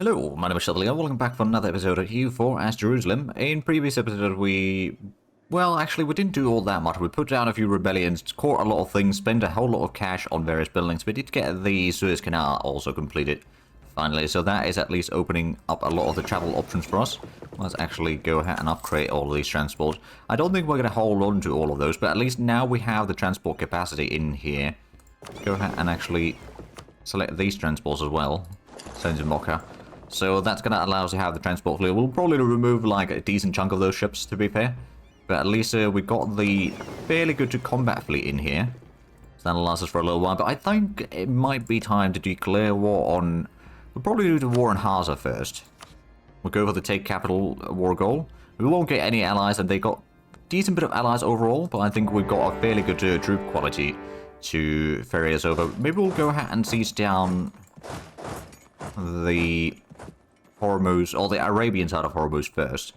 Hello, my name is Shuttley, and welcome back for another episode of EU4 as Jerusalem. In previous episode well, actually we didn't do all that much. We put down a few rebellions, caught a lot of things, spent a whole lot of cash on various buildings. We did get the Suez Canal also completed, finally, so that is at least opening up a lot of the travel options for us. Let's actually go ahead and upgrade all of these transports. I don't think we're going to hold on to all of those, but at least now we have the transport capacity in here. Go ahead and actually select these transports as well. Send to Mocha. So that's going to allow us to have the transport fleet. We'll probably remove like a decent chunk of those ships, to be fair. But at least we got the fairly good to combat fleet in here. So that'll last us for a little while. But I think it might be time to declare war on... We'll probably do the war on Haza first. We'll go for the take capital war goal. We won't get any allies, and they got a decent bit of allies overall. But I think we've got a fairly good troop quality to ferry us over. Maybe we'll go ahead and siege down the Hormuz, or the Arabian side of Hormuz first.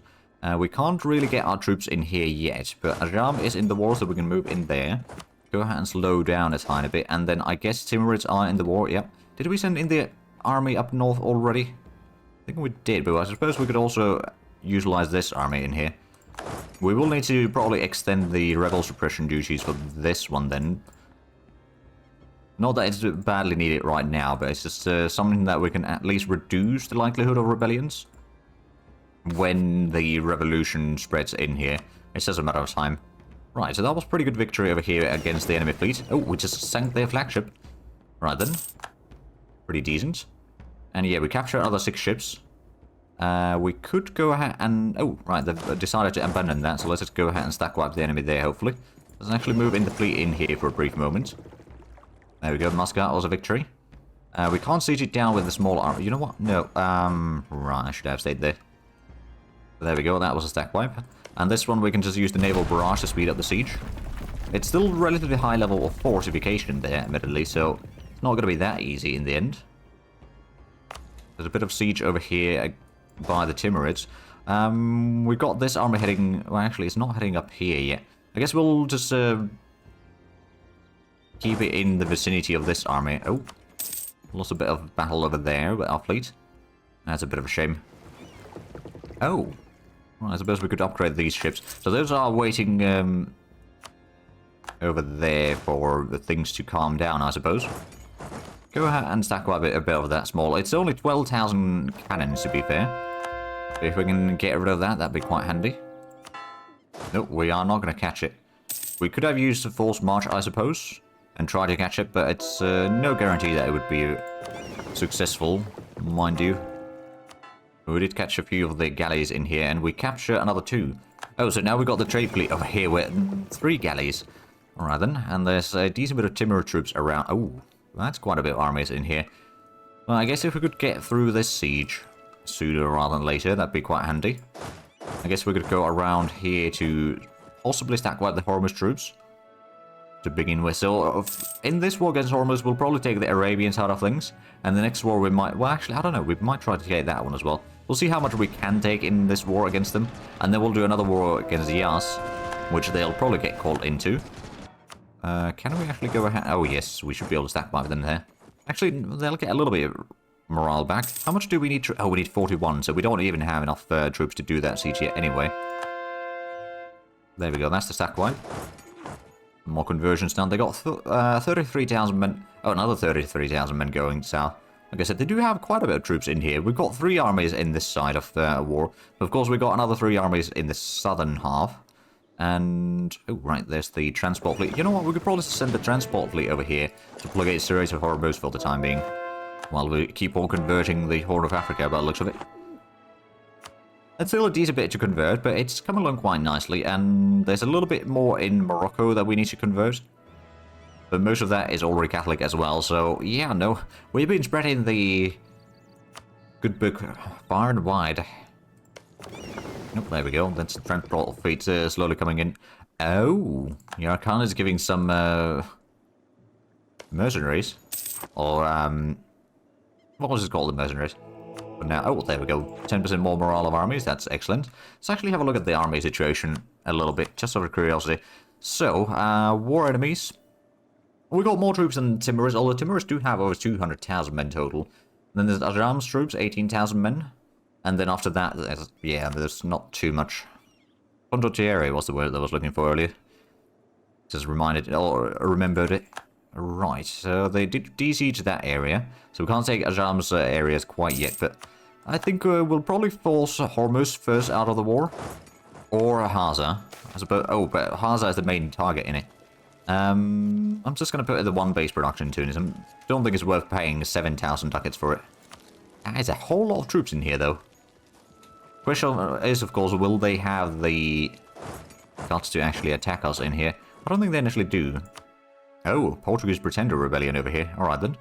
We can't really get our troops in here yet, but Ajam is in the war, so we can move in there. Go ahead and slow down a tiny bit, and then I guess Timurids are in the war, yep. Did we send in the army up north already? I think we did, but I suppose we could also utilize this army in here. We will need to probably extend the rebel suppression duties for this one then. Not that it's badly needed right now, but it's just something that we can at least reduce the likelihood of rebellions when the revolution spreads in here. It's just a matter of time. Right, so that was pretty good victory over here against the enemy fleet. Oh, we just sank their flagship. Right then. Pretty decent. And yeah, we captured another 6 ships. We could go ahead and... Oh, right, they've decided to abandon that, so let's just go ahead and stack wipe the enemy there, hopefully. Let's actually move in the fleet in here for a brief moment. There we go, Muscat was a victory. We can't siege it down with the small army. You know what? No, right, I should have stayed there. There we go, that was a stack wipe. And this one we can just use the naval barrage to speed up the siege. It's still relatively high level of fortification there, admittedly, so it's not going to be that easy in the end. There's a bit of siege over here by the Timurids. We've got this army heading... Well, actually, it's not heading up here yet. I guess we'll just... keep it in the vicinity of this army. Oh, lost a bit of battle over there with our fleet. That's a bit of a shame. Oh, well, I suppose we could upgrade these ships. So those are waiting over there for the things to calm down, I suppose. Go ahead and stack quite a bit of that small. It's only 12,000 cannons, to be fair. If we can get rid of that, that'd be quite handy. Nope, we are not going to catch it. We could have used a forced march, I suppose, and try to catch it, but it's no guarantee that it would be successful, mind you. We did catch a few of the galleys in here, and we capture another 2. Oh, so now we've got the trade fleet over here with 3 galleys. Alright then, and there's a decent bit of Timur troops around. Oh, that's quite a bit of armies in here. Well, I guess if we could get through this siege sooner rather than later, that'd be quite handy. I guess we could go around here to possibly stack wipe the Hormuz troops to begin with. So in this war against Hormuz, we'll probably take the Arabian side of things, and the next war we might, well, actually, I don't know, we might try to take that one as well. We'll see how much we can take in this war against them, and then we'll do another war against Yas, which they'll probably get called into. Can we actually go ahead? Oh yes, we should be able to stack by them there. Actually, they'll get a little bit of morale back. How much do we need? Oh, we need 41, so we don't even have enough troops to do that siege yet anyway. There we go, that's the stack wipe. More conversions done. They got 33,000 men. Oh, another 33,000 men going south. Like I said, they do have quite a bit of troops in here. We've got 3 armies in this side of the war. Of course, we've got another 3 armies in the southern half. And... oh, right, there's the transport fleet. You know what? We could probably send the transport fleet over here to plug a series of Hormuz for the time being, while we keep on converting the Horn of Africa by the looks of it. It's still a decent bit to convert, but it's come along quite nicely, and there's a little bit more in Morocco that we need to convert. But most of that is already Catholic as well, so yeah, no. We've been spreading the good book far and wide. Nope, there we go. That's the transport fleet slowly coming in. Oh, Yarkhan is giving some mercenaries. Or, what was it called, the mercenaries? But now, oh, there we go. 10% more morale of armies. That's excellent. Let's actually have a look at the army situation a little bit, just out of curiosity. So, war enemies. We got more troops than Timurids, although Timurids do have over 200,000 men total. Then there's Ajram's troops, 18,000 men. And then after that, there's not too much. Condottiere was the word that I was looking for earlier. Just reminded, or remembered it. Right, so they did de-siege that area. So we can't take Ajram's areas quite yet, but I think we'll probably force Hormuz first out of the war. Or Haza. I suppose, oh, but Haza is the main target in it. I'm just going to put the one base production in Tunis. I don't think it's worth paying 7,000 ducats for it. There's a whole lot of troops in here, though. Question is, of course, will they have the guts to actually attack us in here? I don't think they initially do. Oh, Portuguese Pretender Rebellion over here. Alright then.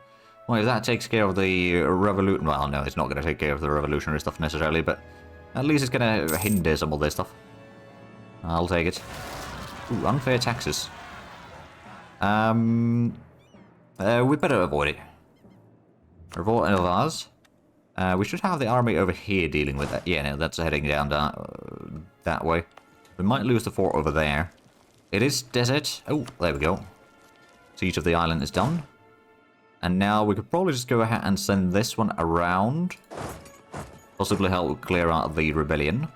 Well, if that takes care of the revolution... Well, no, it's not going to take care of the revolutionary stuff necessarily, but at least it's going to hinder some of this stuff. I'll take it. Ooh, unfair taxes. We better avoid it. Revolt of ours. We should have the army over here dealing with that. Yeah, no, that's heading down that way. We might lose the fort over there. It is desert. Oh, there we go. Siege of the island is done. And now we could probably just go ahead and send this one around. Possibly help clear out the rebellion.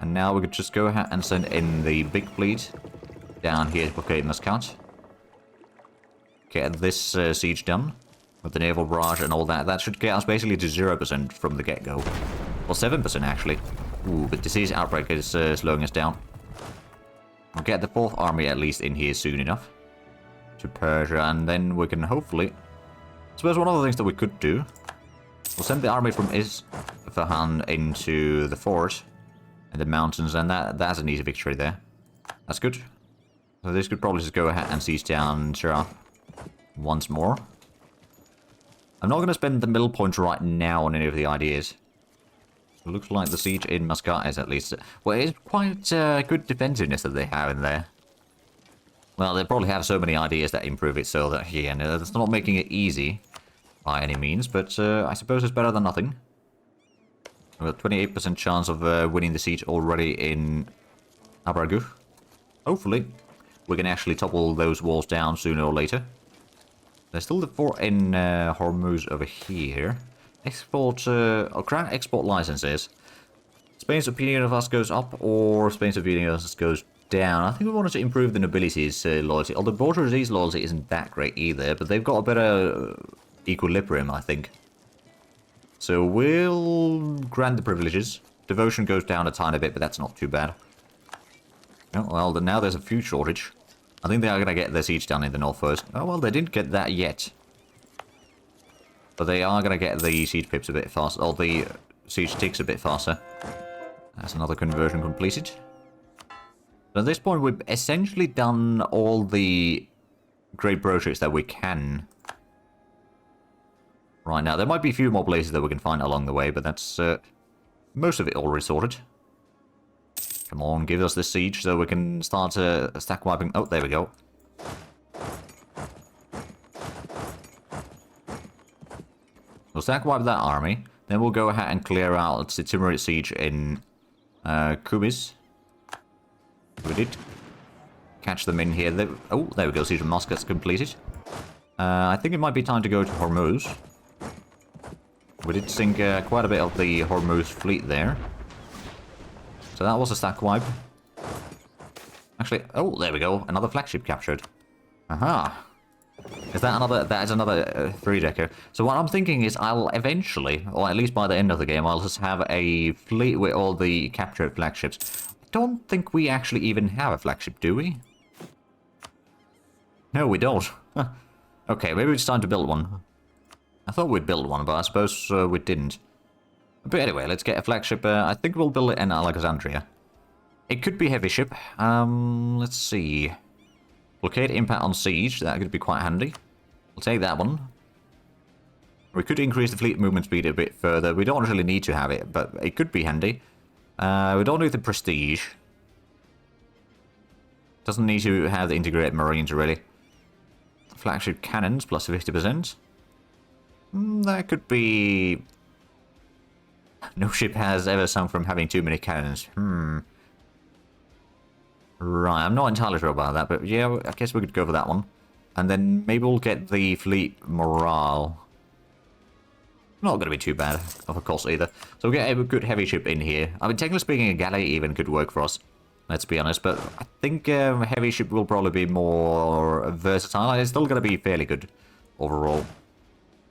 And now we could just go ahead and send in the big fleet down here to blockade Muscat. Get this siege done with the naval barrage and all that. That should get us basically to 0% from the get-go. Well, 7% actually. Ooh, but disease outbreak is slowing us down. We'll get the 4th army at least in here soon enough to Persia, and then we can hopefully... I suppose one of the things that we could do, we'll send the army from Isfahan into the fort in the mountains, and that's an easy victory there. That's good. So this could probably just go ahead and siege down Shirah once more. I'm not going to spend the middle point right now on any of the ideas. It looks like the siege in Muscat is at least... Well, it's quite good defensiveness that they have in there. Well, they probably have so many ideas that improve it, so that, yeah, no, that's not making it easy by any means, but I suppose it's better than nothing. We've got 28% chance of winning the siege already in Abragu. Hopefully, we can actually topple those walls down sooner or later. There's still the fort in Hormuz over here. Export, grant export licenses. Spain's opinion of us goes up, or Spain's opinion of us goes down. I think we wanted to improve the nobility's loyalty. Although bourgeoisie's loyalty isn't that great either, but they've got a better equilibrium, I think. So we'll grant the privileges. Devotion goes down a tiny bit, but that's not too bad. Oh, well, now there's a food shortage. I think they are going to get their siege done in the north first. Oh, well, they didn't get that yet. But they are going to get the siege pips a bit faster, or the siege ticks a bit faster. That's another conversion completed. So at this point, we've essentially done all the great projects that we can. Right now, there might be a few more places that we can find along the way, but that's most of it already sorted. Come on, give us this siege so we can start stack wiping. Oh, there we go. We'll stack wipe that army. Then we'll go ahead and clear out the Timurid siege in Kubis. We did catch them in here. Oh, there we go. Siege of Muscat's completed. I think it might be time to go to Hormuz. We did sink quite a bit of the Hormuz fleet there. So that was a stack wipe. Actually, oh, there we go. Another flagship captured. Aha. Is that another... That is another 3-decker. So what I'm thinking is I'll eventually, or at least by the end of the game, I'll just have a fleet with all the captured flagships. I don't think we actually even have a flagship, do we? No, we don't. Okay, maybe it's time to build one. I thought we'd build one, but I suppose we didn't. But anyway, let's get a flagship. I think we'll build it in Alexandria. It could be heavy ship. Let's see. Blockade impact on siege. That could be quite handy. We'll take that one. We could increase the fleet movement speed a bit further. We don't really need to have it, but it could be handy. We don't need the prestige. Doesn't need to have the integrated marines, really. Flagship cannons plus 50%. That could be... No ship has ever sunk from having too many cannons. Right, I'm not entirely sure about that, but yeah, I guess we could go for that one. And then maybe we'll get the fleet morale. Not going to be too bad of a cost either. So we'll get a good heavy ship in here. I mean, technically speaking, a galley even could work for us. Let's be honest, but I think heavy ship will probably be more versatile. It's still going to be fairly good overall.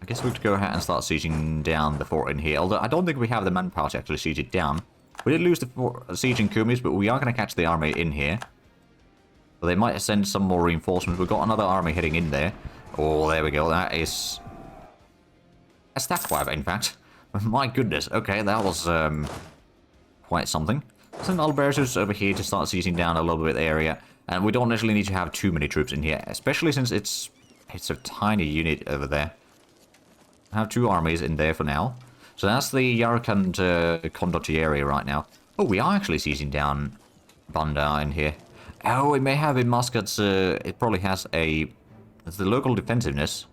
I guess we could go ahead and start sieging down the fort in here. Although I don't think we have the manpower to actually siege it down. We did lose the siege in Kumis, but we are going to catch the army in here. So they might send some more reinforcements. We've got another army heading in there. Oh, there we go. That is a stack wipe, in fact. My goodness. Okay, that was quite something. Send Albertus over here to start sieging down a little bit of the area. And we don't actually need to have too many troops in here, especially since it's a tiny unit over there. I have 2 armies in there for now. So that's the Yarkand Kondochi area right now. Oh, we are actually sieging down Bandar in here. Oh, it may have in muskets. It probably has it's the local defensiveness.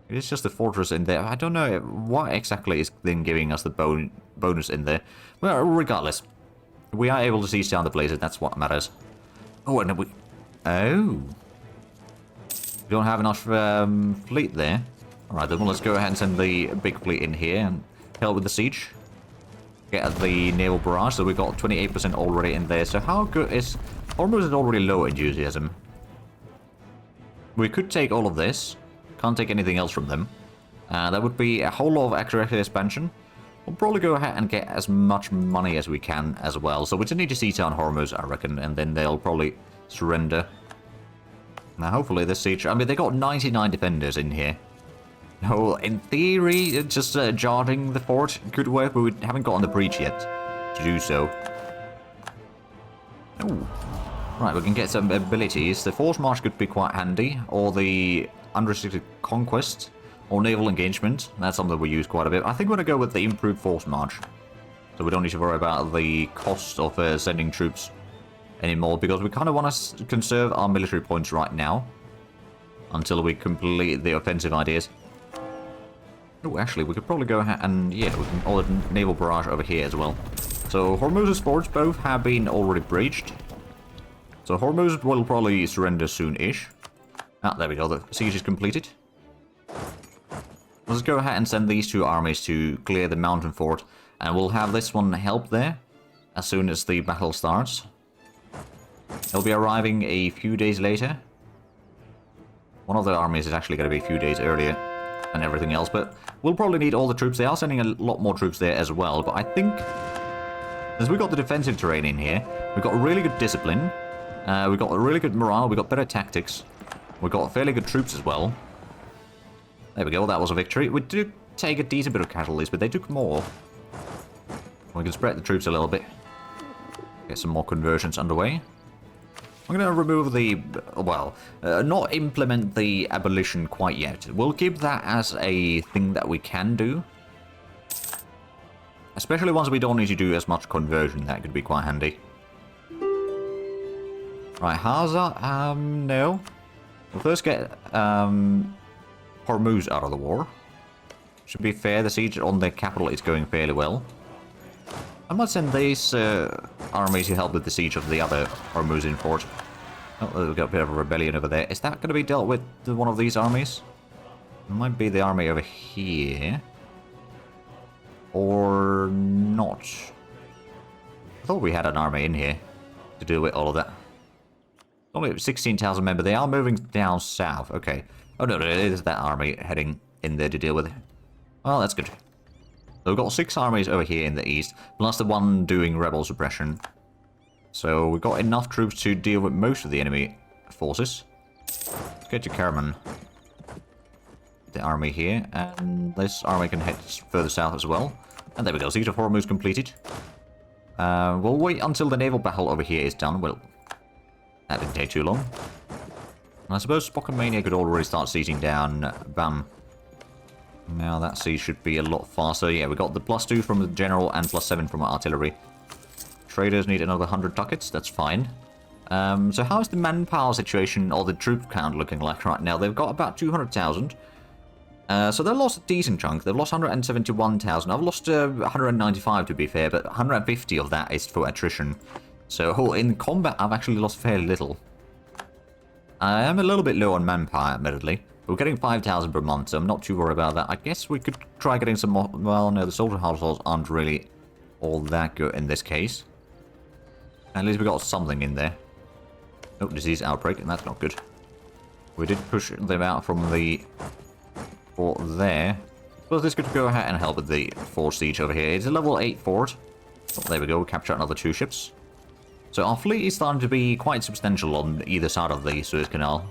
It's just a fortress in there. I don't know what exactly is then giving us the bonus in there. Well, regardless, we are able to siege down the places. That's what matters. Oh, and we don't have enough fleet there. All right, then well, let's go ahead and send the big fleet in here and help with the siege. Get the naval barrage. So we've got 28% already in there. So how good is Hormuz is already low enthusiasm. We could take all of this. Can't take anything else from them. That would be a whole lot of extra expansion. We'll probably go ahead and get as much money as we can as well. So we just need to siege down Hormuz, I reckon, and then they'll probably surrender. Now, hopefully this siege... I mean, they got 99 defenders in here. No, in theory, just guarding the fort could work, but we haven't gotten the breach yet to do so. Oh. Right, we can get some abilities. The force march could be quite handy, or the unrestricted conquest, or naval engagement. That's something we use quite a bit. I think we're going to go with the improved force march. So we don't need to worry about the cost of sending troops anymore, because we kind of want to conserve our military points right now until we complete the offensive ideas. Oh, actually, we could probably go ahead and, yeah, we can order naval barrage over here as well. So Hormuz's forts both have been already breached. So Hormuz will probably surrender soon-ish. Ah, there we go, the siege is completed. Let's go ahead and send these 2 armies to clear the mountain fort, and we'll have this one help there as soon as the battle starts. They'll be arriving a few days later. One of the armies is actually going to be a few days earlier than everything else, but we'll probably need all the troops. They are sending a lot more troops there as well, but I think, as we got the defensive terrain in here, we've got really good discipline, we've got a really good morale, we've got better tactics, we've got fairly good troops as well. There we go, that was a victory. We did take a decent bit of casualties, but they took more. We can spread the troops a little bit. Get some more conversions underway. I'm going to remove the, well, not implement the abolition quite yet. We'll keep that as a thing that we can do. Especially once we don't need to do as much conversion, that could be quite handy. Right, Haza, no. We'll first get Hormuz out of the war. Should be fair, the siege on the capital is going fairly well. I might send these armies to help with the siege of the other Hormuzian fort. Oh, we've got a bit of a rebellion over there. Is that going to be dealt with one of these armies? It might be the army over here. Or not. I thought we had an army in here to deal with all of that. Only 16,000 members. They are moving down south. Okay. Oh, no, it is that army heading in there to deal with it. Well, that's good. So we've got 6 armies over here in the east, plus the one doing rebel suppression. So we've got enough troops to deal with most of the enemy forces. Let's get to Karaman. The army here, and this army can head further south as well. And there we go, siege of Hormuz completed. We'll wait until the naval battle over here is done. Well, that didn't take too long. And I suppose Spokamania could already start sieging down Bam. Now that siege should be a lot faster. Yeah, we got the +2 from the general and +7 from artillery. Traders need another 100 ducats, that's fine. So how's the manpower situation or the troop count looking like right now? They've got about 200,000. So they've lost a decent chunk. They've lost 171,000. I've lost 195 to be fair, but 150 of that is for attrition. So in combat, I've actually lost fairly little. I am a little bit low on manpower, admittedly. We're getting 5,000 per month, so I'm not too worried about that. I guess we could try getting some more... Well, no, the soldier households aren't really all that good in this case. At least we got something in there. Oh, disease outbreak, and that's not good. We did push them out from the fort there. Well, this could go ahead and help with the fort siege over here. It's a level 8 fort. Oh, there we go, we captured another 2 ships. So our fleet is starting to be quite substantial on either side of the Suez Canal.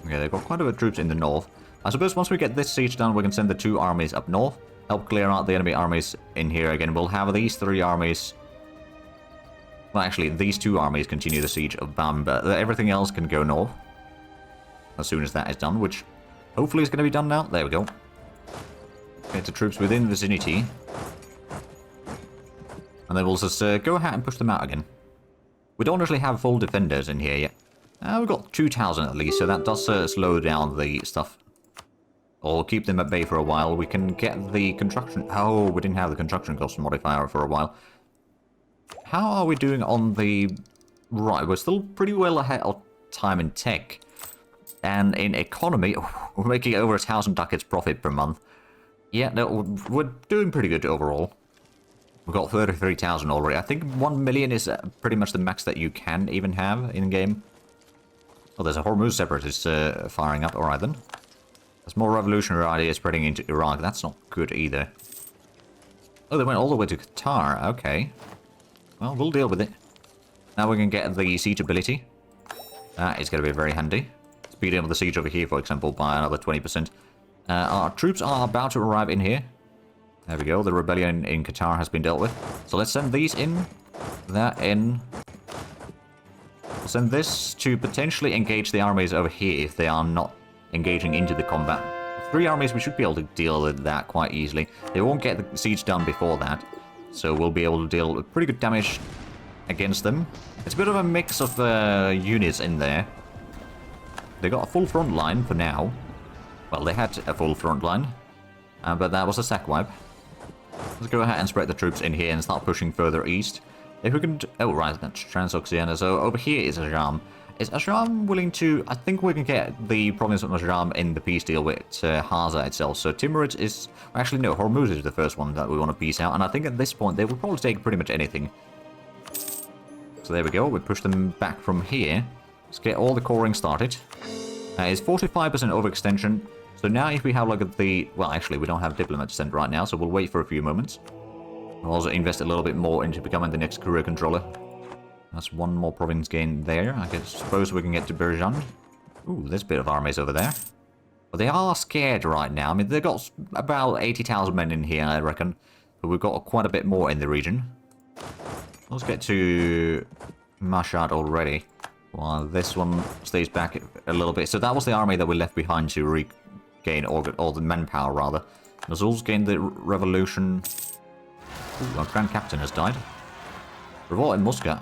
Okay, they've got quite a bit of troops in the north. I suppose once we get this siege done, we can send the 2 armies up north. Help clear out the enemy armies in here again. We'll have these 3 armies... Well, actually, these 2 armies continue the siege of Bam, but everything else can go north. As soon as that is done, which hopefully is going to be done now. There we go. Get the troops within the vicinity. And then we'll just go ahead and push them out again. We don't actually have full defenders in here yet. We've got 2,000 at least, so that does slow down the stuff. Or keep them at bay for a while. We can get the construction... Oh, we didn't have the construction cost modifier for a while. How are we doing on the... Right, we're still pretty well ahead of time in tech. And in economy, we're making over 1,000 ducats profit per month. Yeah, no, we're doing pretty good overall. We've got 33,000 already. I think 1 million is pretty much the max that you can even have in-game. Oh, there's a Hormuz separatist firing up. Alright then. There's more revolutionary ideas spreading into Iraq. That's not good either. Oh, they went all the way to Qatar. Okay. Well, we'll deal with it. Now we can get the siege ability. That is going to be very handy. Speeding up the siege over here, for example, by another 20%. Our troops are about to arrive in here. There we go. The rebellion in Qatar has been dealt with. So let's send these in. That in. We'll send this to potentially engage the armies over here if they are not engaging into the combat. 3 armies, we should be able to deal with that quite easily. They won't get the siege done before that. So we'll be able to deal with pretty good damage against them. It's a bit of a mix of units in there. They got a full front line for now. Well, they had a full front line. But that was a sack wipe. Let's go ahead and spread the troops in here and start pushing further east. If we can... Oh, right, that's Transoxiana. So over here is Ajam. Is Ajam willing to... I think we can get the province of Ajam in the peace deal with Haza itself. So Timurids is... Actually, no, Hormuz is the first one that we want to peace out. And I think at this point, they will probably take pretty much anything. So there we go. We push them back from here. Let's get all the coring started. It's 45% overextension. So now if we have like the... Well, actually, we don't have diplomats sent right now, so we'll wait for a few moments. We'll also invest a little bit more into becoming the next career controller. That's 1 more province gain there. I suppose we can get to Berjan. Ooh, there's a bit of armies over there. But they are scared right now. I mean, they've got about 80,000 men in here, I reckon. But we've got quite a bit more in the region. Let's get to Mashhad already. While this one stays back a little bit. So that was the army that we left behind to regain all the manpower, rather. Nazul's gained the revolution. Ooh, our Grand Captain has died. Revolt in Muscat.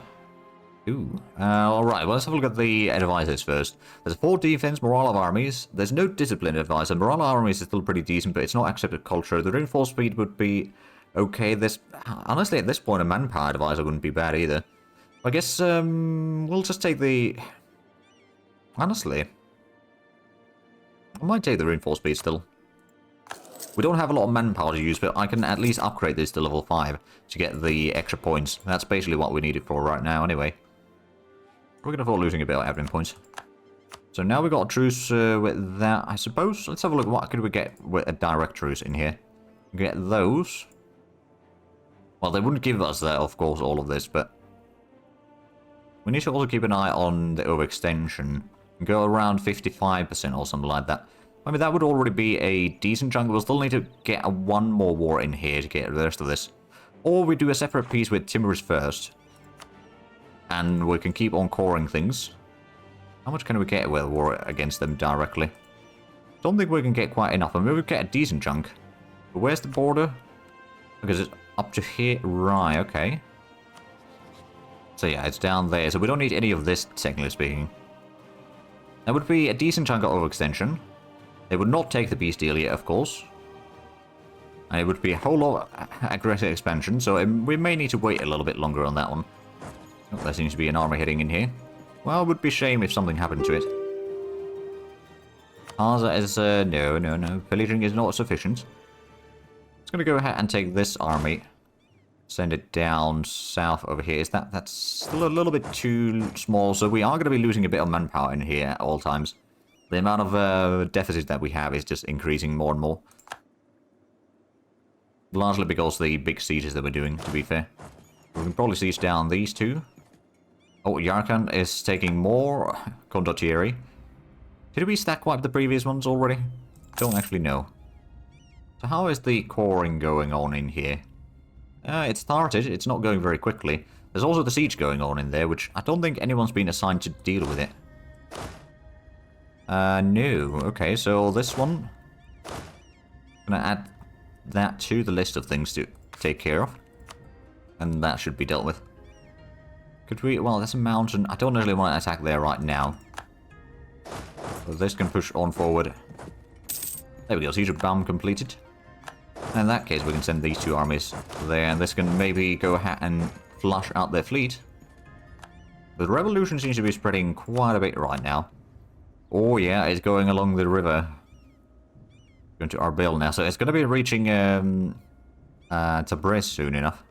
Ooh. Alright, well, let's have a look at the advisors first. There's 4 defense, morale of armies. There's no discipline advisor. Morale of armies is still pretty decent, but it's not accepted culture. The reinforced speed would be okay. Honestly, at this point, a manpower advisor wouldn't be bad either. I guess, we'll just take the... Honestly, I might take the reinforced speed still. We don't have a lot of manpower to use, but I can at least upgrade this to level 5 to get the extra points. That's basically what we need it for right now, anyway. We're going to fall losing a bit of admin points. So now we've got a truce with that, I suppose. Let's have a look. What could we get with a direct truce in here? Get those. Well, they wouldn't give us that, of course, all of this, but... We need to also keep an eye on the overextension. Go around 55% or something like that. I mean, that would already be a decent chunk. We'll still need to get 1 more war in here to get the rest of this. Or we do a separate peace with Timurids first. And we can keep on coring things. How much can we get with a war against them directly? Don't think we can get quite enough. I mean, we get a decent chunk. But where's the border? Because it's up to here. Right, okay. So yeah, it's down there. So we don't need any of this, technically speaking. That would be a decent chunk of overextension. They would not take the peace deal yet, of course. And it would be a whole lot of aggressive expansion, so we may need to wait a little bit longer on that one. Oh, there seems to be an army heading in here. Well, it would be a shame if something happened to it. Haza is, no. Pillaging is not sufficient. It's gonna go ahead and take this army. Send it down south over here. That's still a little bit too small, so we are gonna be losing a bit of manpower in here at all times. The amount of deficit that we have is just increasing more and more. Largely because of the big sieges that we're doing, to be fair. We can probably siege down these two. Oh, Yarkand is taking more condottieri. Did we stack wipe the previous ones already? Don't actually know. So how is the coring going on in here? It started, it's not going very quickly. There's also the siege going on in there, which I don't think anyone's been assigned to deal with it. No. Okay, so this one... gonna add that to the list of things to take care of. And that should be dealt with. Could we... well, that's a mountain. I don't really want to attack there right now. So this can push on forward. There we go, siege of Bam completed. And in that case, we can send these two armies there, and this can maybe go ahead and flush out their fleet. The revolution seems to be spreading quite a bit right now. Oh yeah, it's going along the river. Going to Arbil now, so it's going to be reaching Tabriz soon enough.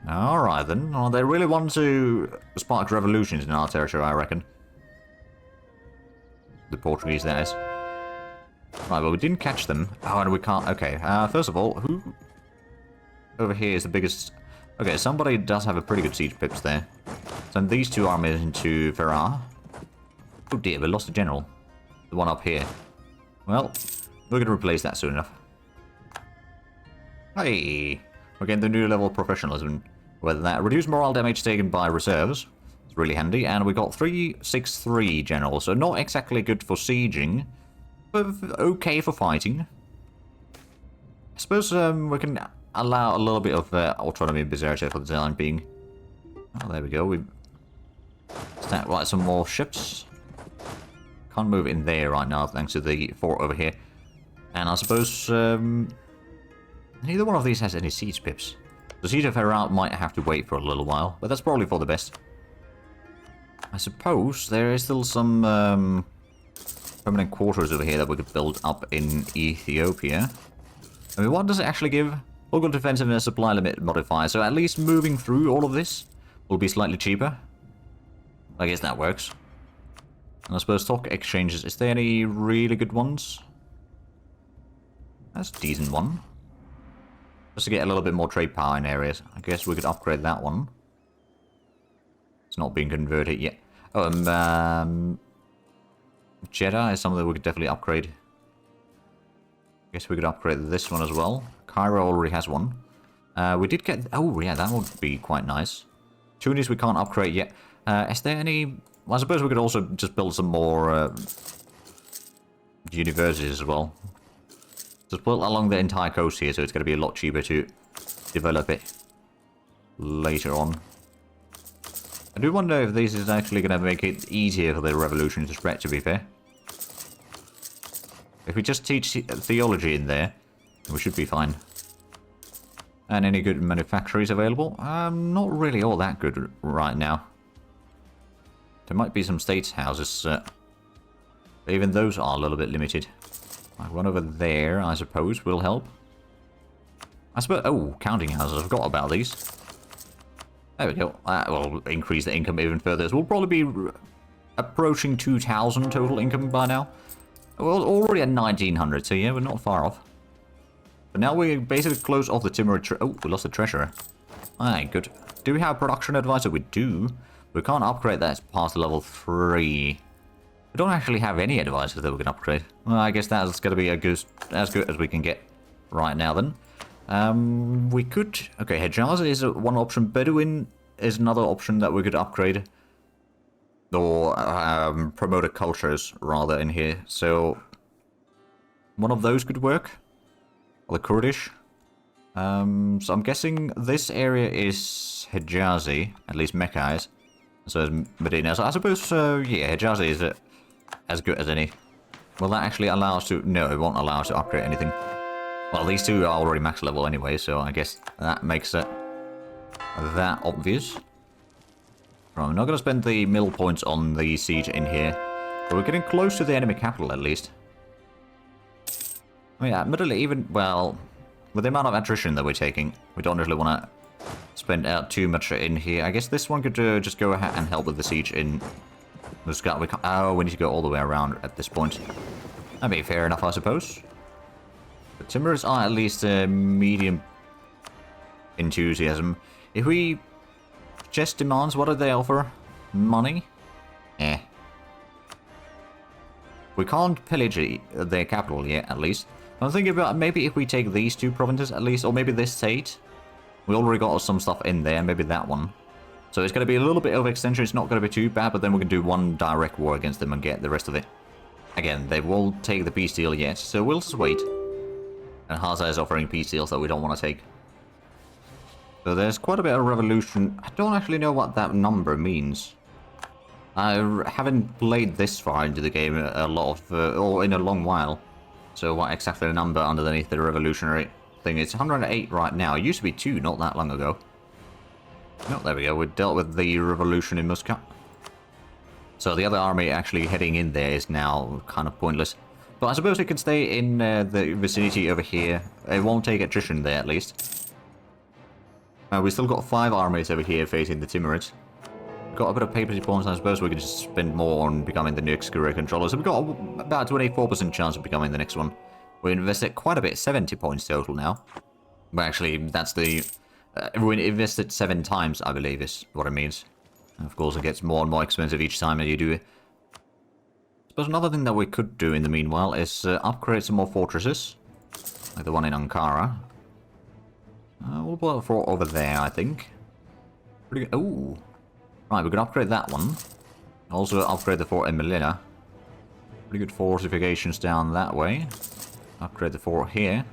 Alright then, well, they really want to spark revolutions in our territory, I reckon. The Portuguese, that is. Right, well, we didn't catch them. Oh, and we can't... okay, first of all, who over here is the biggest... okay, somebody does have a pretty good siege pips there. Send these two armies into Ferrara. Oh dear, we lost a general. The one up here. Well, we're going to replace that soon enough. Hey! We're getting the new level of professionalism. Whether that reduced morale damage taken by reserves. It's really handy. And we got 363 generals, so not exactly good for sieging. But okay for fighting. I suppose we can allow a little bit of autonomy in Berserker for the time being. Oh, there we go. We start right some more ships. Can't move in there right now thanks to the fort over here. And I suppose neither one of these has any siege pips. The siege of Herat might have to wait for a little while, but that's probably for the best. I suppose there is still some permanent quarters over here that we could build up in Ethiopia. I mean, what does it actually give? Local defensiveness supply limit modifier, so at least moving through all of this will be slightly cheaper. I guess that works. And I suppose stock exchanges, is there any really good ones? That's a decent one. Just to get a little bit more trade power in areas. I guess we could upgrade that one. It's not being converted yet. Oh, Jeddah is something that we could definitely upgrade. Guess we could upgrade this one as well. Cairo already has one. We did get... oh, yeah, that would be quite nice. Tunis we can't upgrade yet. Is there any... well, I suppose we could also just build some more universities as well. Just build along the entire coast here, so it's going to be a lot cheaper to develop it later on. I do wonder if this is actually going to make it easier for the revolution to spread, to be fair. If we just teach theology in there, we should be fine. And any good manufactories available? Not really all that good right now. There might be some states houses, but even those are a little bit limited. Like one over there, I suppose, will help. I suppose... oh, counting houses, I forgot about these. There we go. That will increase the income even further. So we'll probably be approaching 2,000 total income by now. We're already at 1,900, so yeah, we're not far off. But now we basically close off the Timurid... oh, we lost the treasurer. Alright, good. Do we have a production advisor? We do. We can't upgrade that past level 3. We don't actually have any advisors that we can upgrade. Well, I guess that's going to be as good as we can get right now then. We could... okay, Hejaz is one option. Bedouin is another option that we could upgrade. Or promote cultures, rather, in here. So, one of those could work. Or the Kurdish. So I'm guessing this area is Hijazi. At least Mecca is. So is Medina. So I suppose, yeah, Hijazi is as good as any. Will that actually allow us to... no, it won't allow us to upgrade anything. Well, these two are already max level anyway, so I guess that makes it that obvious. Right, I'm not going to spend the middle points on the siege in here. But we're getting close to the enemy capital, at least. I mean, admittedly, even, well, with the amount of attrition that we're taking, we don't really want to spend out too much in here. I guess this one could just go ahead and help with the siege in Muscat. We need to go all the way around at this point. That'd be fair enough, I suppose. The Timurids are at least medium enthusiasm. If we just demands, what do they offer? Money? Eh. We can't pillage their capital yet, at least. I'm thinking about maybe if we take these two provinces at least, or maybe this state. We already got some stuff in there, maybe that one. So it's going to be a little bit of extension, it's not going to be too bad, but then we can do one direct war against them and get the rest of it. Again, they won't take the peace deal yet, so we'll just wait. And Haza is offering peace deals that we don't want to take. So there's quite a bit of revolution. I don't actually know what that number means. I haven't played this far into the game a lot of, or in a long while. So what exactly the number underneath the revolutionary thing? It's 108 right now. It used to be 2 not that long ago. No, there we go. We dealt with the revolution in Muscat. So the other army actually heading in there is now kind of pointless. But I suppose it can stay in the vicinity over here. It won't take attrition there at least. We still got 5 armies over here facing the Timurids. Got a bit of papacy points, I suppose we can just spend more on becoming the next career controller. So we've got about 24% chance of becoming the next one. We invested quite a bit, 70 points total now. But actually, that's the... we invested 7 times, I believe, is what it means. And of course, it gets more and more expensive each time that you do it. I suppose another thing that we could do in the meanwhile is upgrade some more fortresses. Like the one in Ankara. We'll put a fort over there, I think. Pretty good. Ooh. Right, we can upgrade that one. Also upgrade the fort in Melilla. Pretty good fortifications down that way. Upgrade the fort here.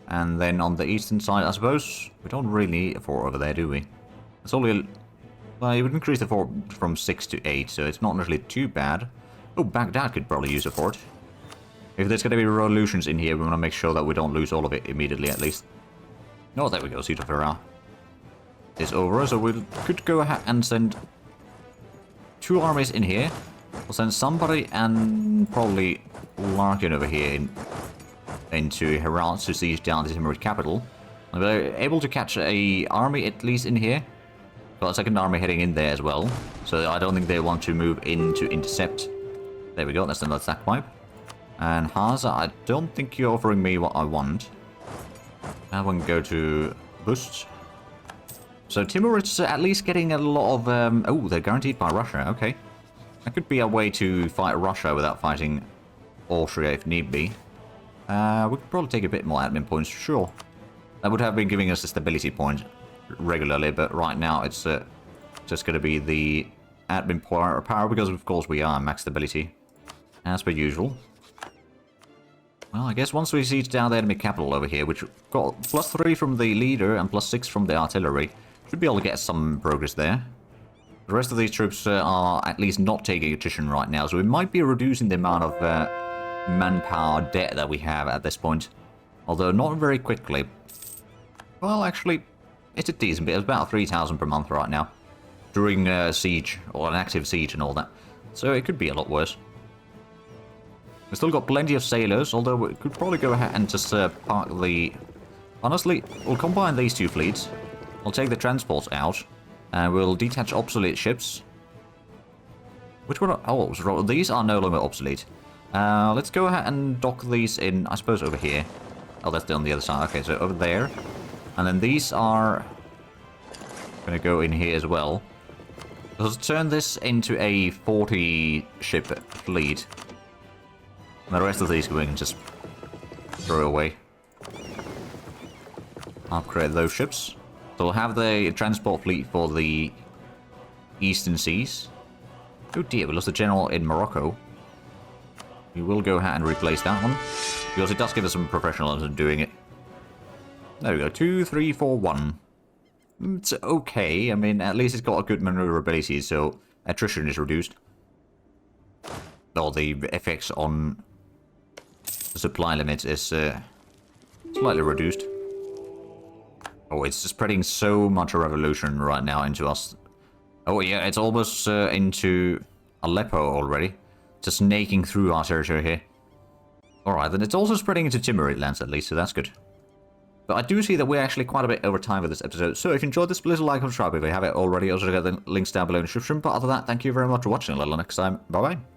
And then on the eastern side, I suppose, we don't really need a fort over there, do we? It's only... well, it would increase the fort from 6 to 8, so it's not really too bad. Oh, Baghdad could probably use a fort. If there's going to be revolutions in here, we want to make sure that we don't lose all of it immediately, at least. Oh, there we go, Siege of Farah is over, so we could go ahead and send 2 armies in here. We'll send somebody and probably Larkin over here into Herat to siege down the Timurid capital. We're able to catch a army at least in here. Got a second army heading in there as well, so I don't think they want to move in to intercept. There we go, that's another sack pipe. And Haza, I don't think you're offering me what I want. Now we can go to Boost. So Timurids are at least getting a lot of... oh, they're guaranteed by Russia, okay. That could be a way to fight Russia without fighting Austria if need be. We could probably take a bit more admin points, sure. That would have been giving us a stability point regularly, but right now it's just going to be the admin power because of course we are max stability, as per usual. Well, I guess once we siege down the enemy capital over here, which got +3 from the leader and +6 from the artillery, should be able to get some progress there. The rest of these troops are at least not taking attrition right now, so we might be reducing the amount of manpower debt that we have at this point. Although not very quickly. Well, actually, it's a decent bit. It's about 3,000 per month right now. During a siege, or an active siege and all that. So it could be a lot worse. We've still got plenty of sailors, although we could probably go ahead and just park the... Honestly, we'll combine these 2 fleets. We'll take the transports out. And we'll detach obsolete ships. Which one? Oh, these are no longer obsolete. Let's go ahead and dock these in, I suppose, over here. Oh, that's on the other side. Okay, so over there. And then these are going to go in here as well. Let's turn this into a 40-ship fleet. And the rest of these we can just throw away. Upgrade those ships. So we'll have the transport fleet for the eastern seas. Oh dear, we lost a general in Morocco. We will go ahead and replace that one. Because it does give us some professionalism doing it. There we go, 2, 3, 4, 1. It's okay, I mean, at least it's got a good maneuverability, so attrition is reduced. Or the effects on the supply limits is slightly reduced. Oh, it's spreading so much revolution right now into us. Oh yeah, it's almost into Aleppo already. just snaking through our territory here. Alright, then it's also spreading into Timurid lands at least, so that's good. But I do see that we're actually quite a bit over time for this episode, so if you enjoyed this, please like and subscribe if you haven't already. Also, get the links down below in the description. But other than that, thank you very much for watching. Until next time, bye-bye.